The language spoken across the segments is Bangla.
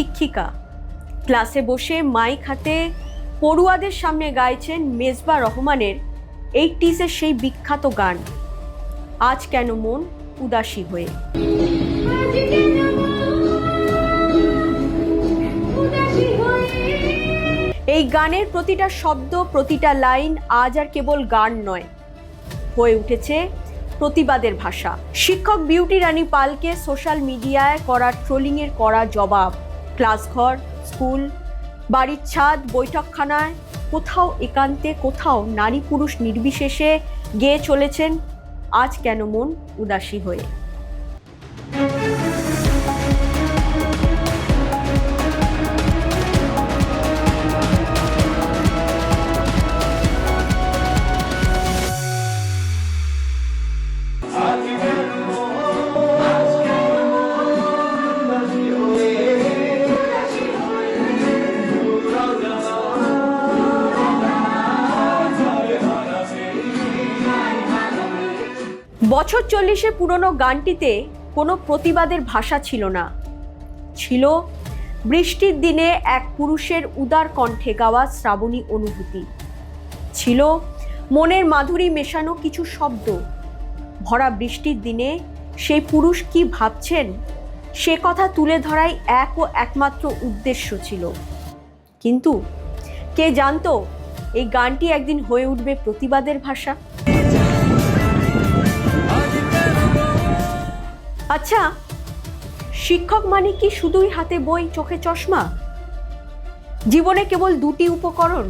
শিক্ষিকা ক্লাসে বসে মাইক হাতে পড়ুয়াদের সামনে গাইছেন মেজবা রহমানের 80s সেই বিখ্যাত গান আজ কেন মন উদাসী হয়ে। এই গানের প্রতিটা শব্দ, প্রতিটা লাইন আজ আর কেবল গান নয়, হয়ে উঠেছে প্রতিবাদের ভাষা। শিক্ষক বিউটি রানী পালকে সোশ্যাল মিডিয়ায় করা ট্রোলিংয়ের কড়া জবাব। ক্লাসঘর, স্কুল, বাড়ির ছাদ, বৈঠকখানায় কোথাও একান্তে, কোথাও নারী পুরুষ নির্বিশেষে গেয়ে চলেছেন আজ কেন মন উদাসী হয়ে। বছর 40 পুরনো গানটিতে কোনো প্রতিবাদের ভাষা ছিল না, ছিল বৃষ্টির দিনে এক পুরুষের উদার কণ্ঠে গাওয়া শ্রাবণী অনুভূতি, ছিল মনের মাধুরী মেশানো কিছু শব্দ। ভরা বৃষ্টির দিনে সেই পুরুষ কি ভাবছেন সে কথা তুলে ধরাই এক ও একমাত্র উদ্দেশ্য ছিল। কিন্তু কে জানতো এই গানটি একদিন হয়ে উঠবে প্রতিবাদের ভাষা। আচ্ছা, শিক্ষক মানে কি শুধুই হাতে বই, চোখে চশমা? জীবনে কেবল দুটি উপকরণ,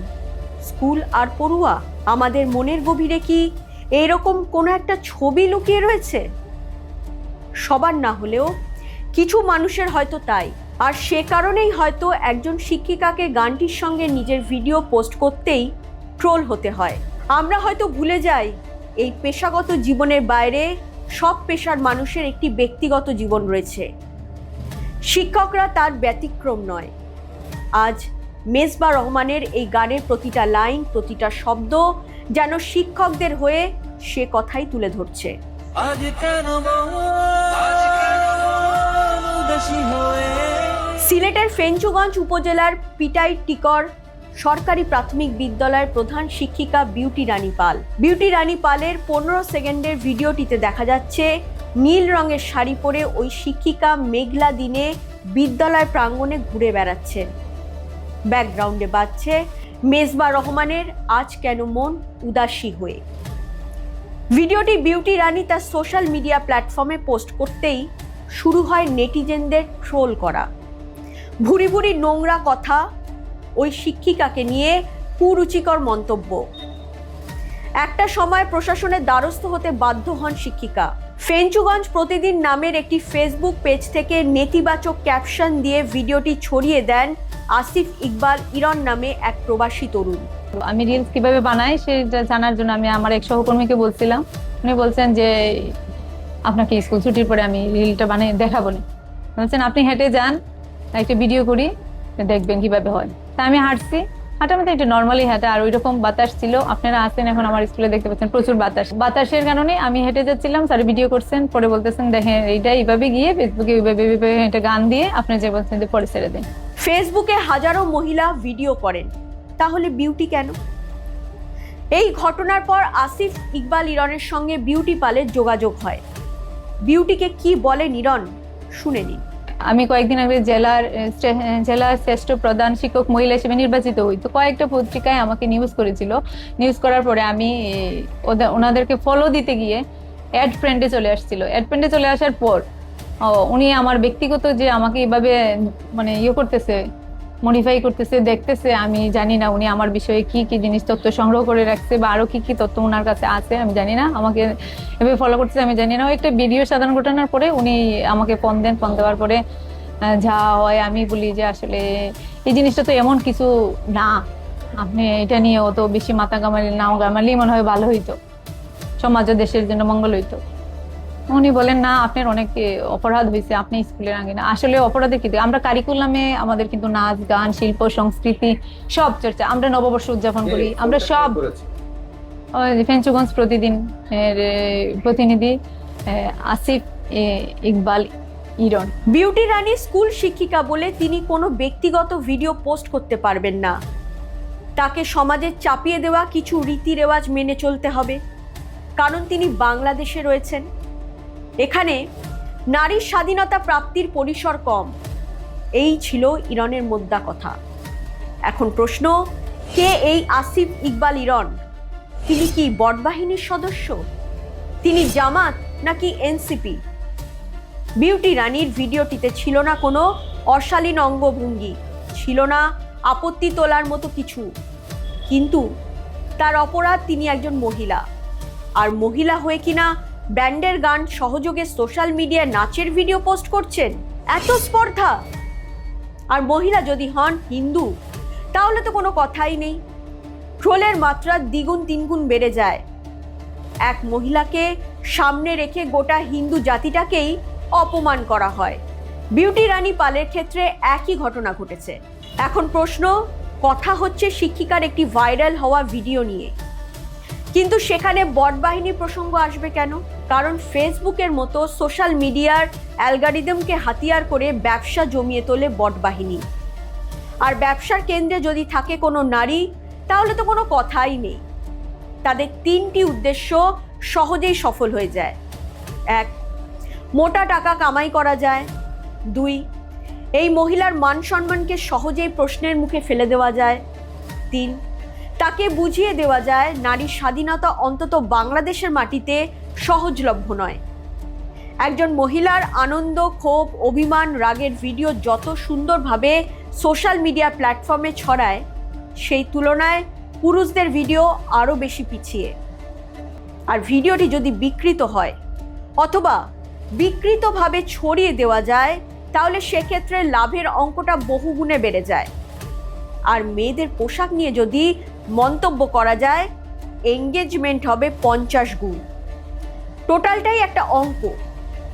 স্কুল আর পড়ুয়া? আমাদের মনের গভীরে কি এরকম কোনো একটা ছবি লুকিয়ে রয়েছে? সবার না হলেও কিছু মানুষের হয়তো তাই। আর সে কারণেই হয়তো একজন শিক্ষিকাকে গানটির সঙ্গে নিজের ভিডিও পোস্ট করতেই ট্রোল হতে হয়। আমরা হয়তো ভুলে যাই এই পেশাগত জীবনের বাইরে সব পেশার মানুষের একটি ব্যক্তিগত জীবন রয়েছে। শিক্ষকরা তার ব্যতিক্রম নয়। আজ মেজবা রহমানের এই গানের প্রতিটা লাইন, প্রতিটা শব্দ যেন শিক্ষকদের হয়ে সে কথাই তুলে ধরছে। সিলেটের ফেঞ্চুগঞ্জ উপজেলার পিটাই টিকর সরকারি প্রাথমিক বিদ্যালয়ের প্রধান শিক্ষিকা বিউটি রানী পাল। বিউটি রানী পালের 15 সেকেন্ডের ভিডিওটিতে দেখা যাচ্ছে নীল রঙের শাড়ি পরে ওই শিক্ষিকা মেঘলা দিনে বিদ্যালয় প্রাঙ্গণে ঘুরে বেড়াচ্ছেন। ব্যাকগ্রাউন্ডে বাজছে মেজবা রহমানের আজ কেন মন উদাসী হয়ে। ভিডিওটি বিউটি রানী তার সোশ্যাল মিডিয়া প্ল্যাটফর্মে পোস্ট করতেই শুরু হয় নেটিজেনদের ট্রোল করা। ভুরি ভুরি নোংরা কথা, ওই শিক্ষিকাকে নিয়ে কুরুচিকর মন্তব্য। একটা সময় প্রশাসনের দ্বারস্থ হতে বাধ্য হন শিক্ষিকা। ফেঞ্চুগঞ্জ প্রতিদিন নামের একটি ফেসবুক পেজ থেকে নেতিবাচক ক্যাপশন দিয়ে ভিডিওটি ছড়িয়ে দেন আসিফ ইকবাল ইরন নামে এক প্রবাসী তরুণ। আমি রিলস কিভাবে বানাই সেটা জানার জন্য আমি আমার এক সহকর্মীকে বলছিলাম। উনি বলছেন যে আপনাকে স্কুল ছুটির পরে আমি রিলটা বানিয়ে দেখাবো না। বলছেন আপনি হেঁটে যান, একটা ভিডিও করি, দেখবেন কিভাবে হয়। তা আমি হাঁটছি, হাঁটার মধ্যে একটু নর্মালি হাঁটা, আর ওই রকম বাতাস ছিল। আপনারা আসেন এখন আমার স্কুলে দেখতে পাচ্ছেন প্রচুর বাতাসের কারণে আমি হেঁটে যাচ্ছিলাম। স্যার ভিডিও করছেন, পরে বলতেছেন দেখেন এইটা এইভাবে গিয়ে ফেসবুকে এইভাবে এটা গান দিয়ে আপনি যে বলছেন যে পরে ছেড়ে দেন। ফেসবুকে হাজারো মহিলা ভিডিও করেন, তাহলে বিউটি কেন? এই ঘটনার পর আসিফ ইকবাল ইরনের সঙ্গে বিউটি পালের যোগাযোগ হয়। বিউটিকে কি বলে ইরন শুনে নিন। আমি কয়েকদিন আগে জেলার শ্রেষ্ঠ প্রধান শিক্ষক মহিলা হিসেবে নির্বাচিত হই। তো কয়েকটা পত্রিকায় আমাকে নিউজ করেছিল। নিউজ করার পরে আমি ওনাদেরকে ফলো দিতে গিয়ে অ্যাড ফ্রেন্ডে চলে আসছিল। অ্যাড ফ্রেন্ডে চলে আসার পর উনি আমার ব্যক্তিগত যে আমাকে এভাবে মানে করতেছে, মডিফাই করতেছে, দেখতেছে, আমি জানি না উনি আমার বিষয়ে কি কি জিনিস তথ্য সংগ্রহ করে রাখছে বা আরো কি কি তথ্য ওনার কাছে আছে আমি জানি না। আমাকে এভাবে ফলো করতেছে আমি জানি না। একটা ভিডিও সাধারণ ঘটনার পরে উনি আমাকে ফোন দেন। ফোন দেওয়ার পরে যা হয় আমি বলি যে আসলে এই জিনিসটা তো এমন কিছু না, আপনি এটা নিয়ে অত বেশি মাথা গামালি মনে হয় ভালো হইতো, সমাজ ও দেশের জন্য মঙ্গল হইতো। উনি বলেন না আপনার অনেক অপরাধ হয়েছে, আপনি স্কুলের আগে না। আসলে অপরাধের কি, আমরা কারিকুলামে আমাদের কিন্তু নাচ গান শিল্প সংস্কৃতি সব চর্চা, আমরা নববর্ষ উদযাপন করি, আমরা সব। ফেঞ্চুগঞ্জ প্রতিদিন প্রতিনিধি আসিফ ইকবাল ইরন। বিউটি রানী স্কুল শিক্ষিকা বলে তিনি কোনো ব্যক্তিগত ভিডিও পোস্ট করতে পারবেন না। তাকে সমাজে চাপিয়ে দেওয়া কিছু রীতি রেওয়াজ মেনে চলতে হবে, কারণ তিনি বাংলাদেশে রয়েছেন। এখানে নারীর স্বাধীনতা প্রাপ্তির পরিসর কম। এই ছিল ইরনের মোদ্দা কথা। এখন প্রশ্ন, কে এই আসিফ ইকবাল ইরন? তিনি কি বটবাহিনীর সদস্য? তিনি জামাত নাকি এনসিপি? বিউটি রানীর ভিডিওটিতে ছিল না কোনো অশালীন অঙ্গভঙ্গি, ছিল না আপত্তি তোলার মতো কিছু, কিন্তু তার অপরাধ তিনি একজন মহিলা। আর মহিলা হয়ে কিনা ব্যান্ডের গান সহযোগে সোশ্যাল মিডিয়ায় নাচের ভিডিও পোস্ট করছেন, এত স্পর্ধা! আর মহিলা যদি হন হিন্দু, তাহলে তো কোনো কথাই নেই। ট্রোলের মাত্রা দ্বিগুণ তিনগুণ বেড়ে যায়। এক মহিলাকে সামনে রেখে গোটা হিন্দু জাতিটাকেই অপমান করা হয়। বিউটি রানী পালের ক্ষেত্রে একই ঘটনা ঘটেছে। এখন প্রশ্ন, কথা হচ্ছে শিক্ষিকার একটি ভাইরাল হওয়া ভিডিও নিয়ে, কিন্তু সেখানে বটবাহিনী প্রসঙ্গ আসবে কেন? কারণ ফেসবুকের মতো সোশ্যাল মিডিয়ার অ্যালগরিদমকে হাতিয়ার করে ব্যবসা জমিয়ে তোলে বটবাহিনী। আর ব্যবসার কেন্দ্রে যদি থাকে কোনো নারী, তাহলে তো কোনো কথাই নেই। তাদের তিনটি উদ্দেশ্য সহজেই সফল হয়ে যায়। 1, মোটা টাকা কামাই করা যায়। 2, এই মহিলার মান সম্মানকে সহজেই প্রশ্নের মুখে ফেলে দেওয়া যায়। 3, তাকে বুঝিয়ে দেওয়া যায় নারীর স্বাধীনতা অন্তত বাংলাদেশের মাটিতে সহজলভ্য নয়। একজন মহিলার আনন্দ, ক্ষোভ, অভিমান, রাগের ভিডিও যত সুন্দরভাবে সোশ্যাল মিডিয়া প্ল্যাটফর্মে ছড়ায়, সেই তুলনায় পুরুষদের ভিডিও আরও বেশি পিছিয়ে। আর ভিডিওটি যদি বিকৃত হয় অথবা বিকৃতভাবে ছড়িয়ে দেওয়া যায়, তাহলে সেক্ষেত্রে লাভের অঙ্কটা বহুগুণে বেড়ে যায়। আর মেয়েদের পোশাক নিয়ে যদি মন্তব্য করা যায়, এঙ্গেজমেন্ট হবে 50 গুণ। টোটালটাই একটা অঙ্ক,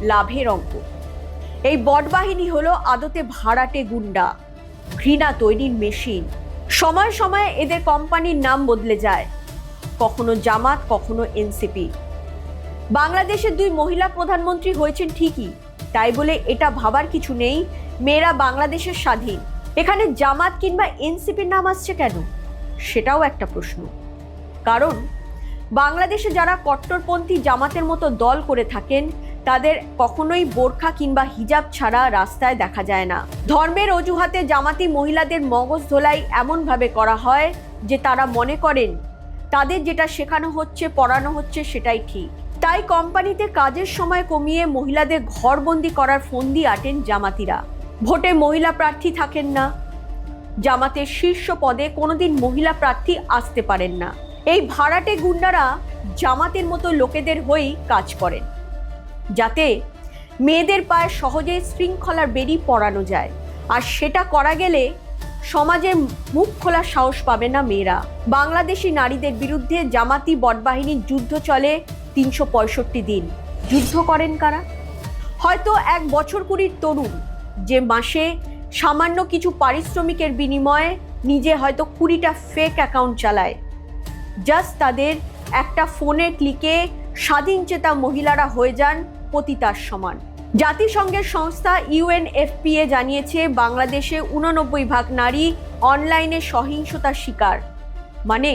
লাভের অঙ্ক। এই বটবাহিনী হলো আদতে ভাড়াটে গুন্ডা, ঘৃণা তৈরির মেশিন। সময় সময়ে এদের কোম্পানির নাম বদলে যায়, কখনো জামাত, কখনো এনসিপি। বাংলাদেশের 2 মহিলা প্রধানমন্ত্রী হয়েছেন ঠিকই, তাই বলে এটা ভাবার কিছু নেই মেয়েরা বাংলাদেশের স্বাধীন। এখানে জামাত কিংবা এনসিপির নাম আসছে কেন, সেটাও একটা প্রশ্ন। কারণ বাংলাদেশে যারা কট্টরপন্থী জামাতের মতো দল করে থাকেন, তাদের কখনোই বোরখা কিংবা হিজাব ছাড়া রাস্তায় দেখা যায় না। ধর্মের অজুহাতে জামাতি মহিলাদের মগজ ধোলাই এমনভাবে করা হয় যে তারা মনে করেন তাদের যেটা শেখানো হচ্ছে, পড়ানো হচ্ছে, সেটাই ঠিক। তাই কোম্পানিতে কাজের সময় কমিয়ে মহিলাদের ঘরবন্দি করার ফন্দি আটেন জামাতিরা। ভোটে মহিলা প্রার্থী থাকেন না, জামাতের শীর্ষ পদে কোনোদিন মহিলা প্রার্থী আসতে পারেন না। এই ভাড়াটে গুন্ডারা জামাতের মতো লোকেদের হয়েই কাজ করেন, যাতে মেয়েদের পায়ে সহজেই শৃঙ্খলার বেড়ি পরানো যায়। আর সেটা করা গেলে সমাজে মুখ খোলার সাহস পাবে না মেয়েরা। বাংলাদেশি নারীদের বিরুদ্ধে জামাতি বটবাহিনীর যুদ্ধ চলে 365 দিন। যুদ্ধ করেন কারা? হয়তো 1 বছর কুড়ির তরুণ, যে মাসে সামান্য কিছু পারিশ্রমিকের বিনিময়ে নিজে হয়তো 20টা ফেক অ্যাকাউন্ট চালায়। জাস্ট তাদের একটা ফোনে ক্লিকে স্বাধীনচেতা মহিলারা হয়ে যান পতিতার সমান। জাতিসংঘের সংস্থা UNFPA জানিয়েছে, বাংলাদেশে 89% নারী অনলাইনে সহিংসতার শিকার, মানে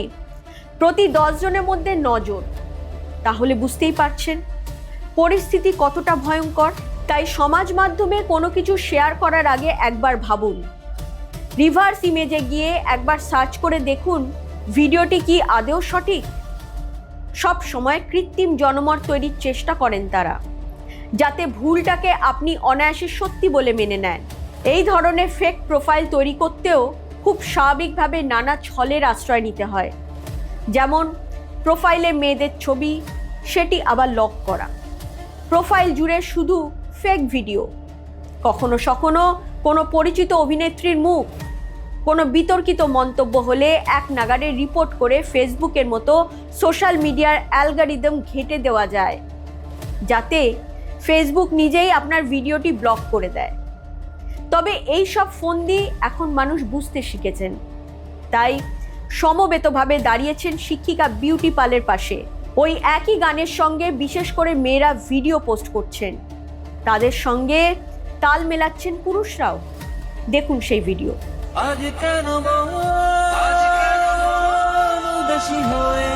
প্রতি 10 জনের মধ্যে 9 জন। তাহলে বুঝতেই পারছেন পরিস্থিতি কতটা ভয়ঙ্কর। তাই সমাজ মাধ্যমে কোনো কিছু শেয়ার করার আগে একবার ভাবুন, রিভার্স ইমেজে গিয়ে একবার সার্চ করে দেখুন ভিডিওটি কি আদৌ সঠিক। সব সময় কৃত্রিম জনমত তৈরির চেষ্টা করেন তারা, যাতে ভুলটাকে আপনি অনায়াসে সত্যি বলে মেনে নেন। এই ধরনের ফেক প্রোফাইল তৈরি করতেও খুব স্বাভাবিকভাবে নানা ছলের আশ্রয় নিতে হয়। যেমন প্রোফাইলে মেয়েদের ছবি, সেটি আবার লক করা। প্রোফাইল জুড়ে শুধু ফেক ভিডিও, কখনো সখনো কোনো পরিচিত অভিনেত্রীর মুখ। কোনো বিতর্কিত মন্তব্য হলে এক নাগাড়ে রিপোর্ট করে ফেসবুকের মতো সোশ্যাল মিডিয়ার অ্যালগরিদম ঘেঁটে দেওয়া যায়, যাতে ফেসবুক নিজেই আপনার ভিডিওটি ব্লক করে দেয়। তবে এই সব ফন্দি এখন মানুষ বুঝতে শিখেছেন, তাই সমবেতভাবে দাঁড়িয়েছেন শিক্ষিকা বিউটি পালের পাশে। ওই একই গানের সঙ্গে বিশেষ করে মেয়েরা ভিডিও পোস্ট করছেন, তাদের সঙ্গে তাল মেলাচ্ছেন পুরুষরাও। দেখুন সেই ভিডিও। আজ কেন উদাসী হয়ে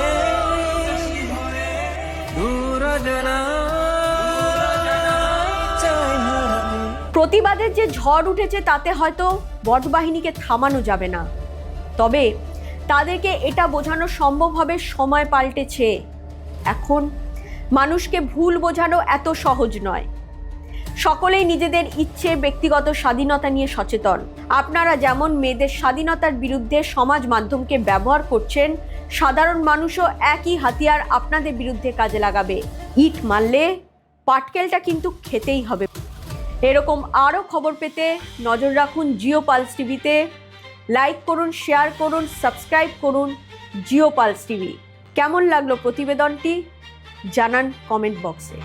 দূর জানা চাই হারাতে। প্রতিবাদের যে ঝড় উঠেছে তাতে হয়তো বটবাহিনীকে থামানো যাবে না, তবে তাদেরকে এটা বোঝানো সম্ভব হবে সময় পাল্টেছে। এখন মানুষকে ভুল বোঝানো এত সহজ নয়। সকলেই নিজেদের ইচ্ছে, ব্যক্তিগত স্বাধীনতা নিয়ে সচেতন। আপনারা যেমন মেয়েদের স্বাধীনতার বিরুদ্ধে সমাজ মাধ্যমকে ব্যবহার করছেন, সাধারণ মানুষও একই হাতিয়ার আপনাদের বিরুদ্ধে কাজে লাগাবে। ইট মারলে পাটকেলটা কিন্তু খেতেই হবে। এরকম আরও খবর পেতে নজর রাখুন জিও পালস টিভিতে। লাইক করুন, শেয়ার করুন, সাবস্ক্রাইব করুন জিও পালস টিভি। কেমন লাগলো প্রতিবেদনটি জানান কমেন্ট বক্সে।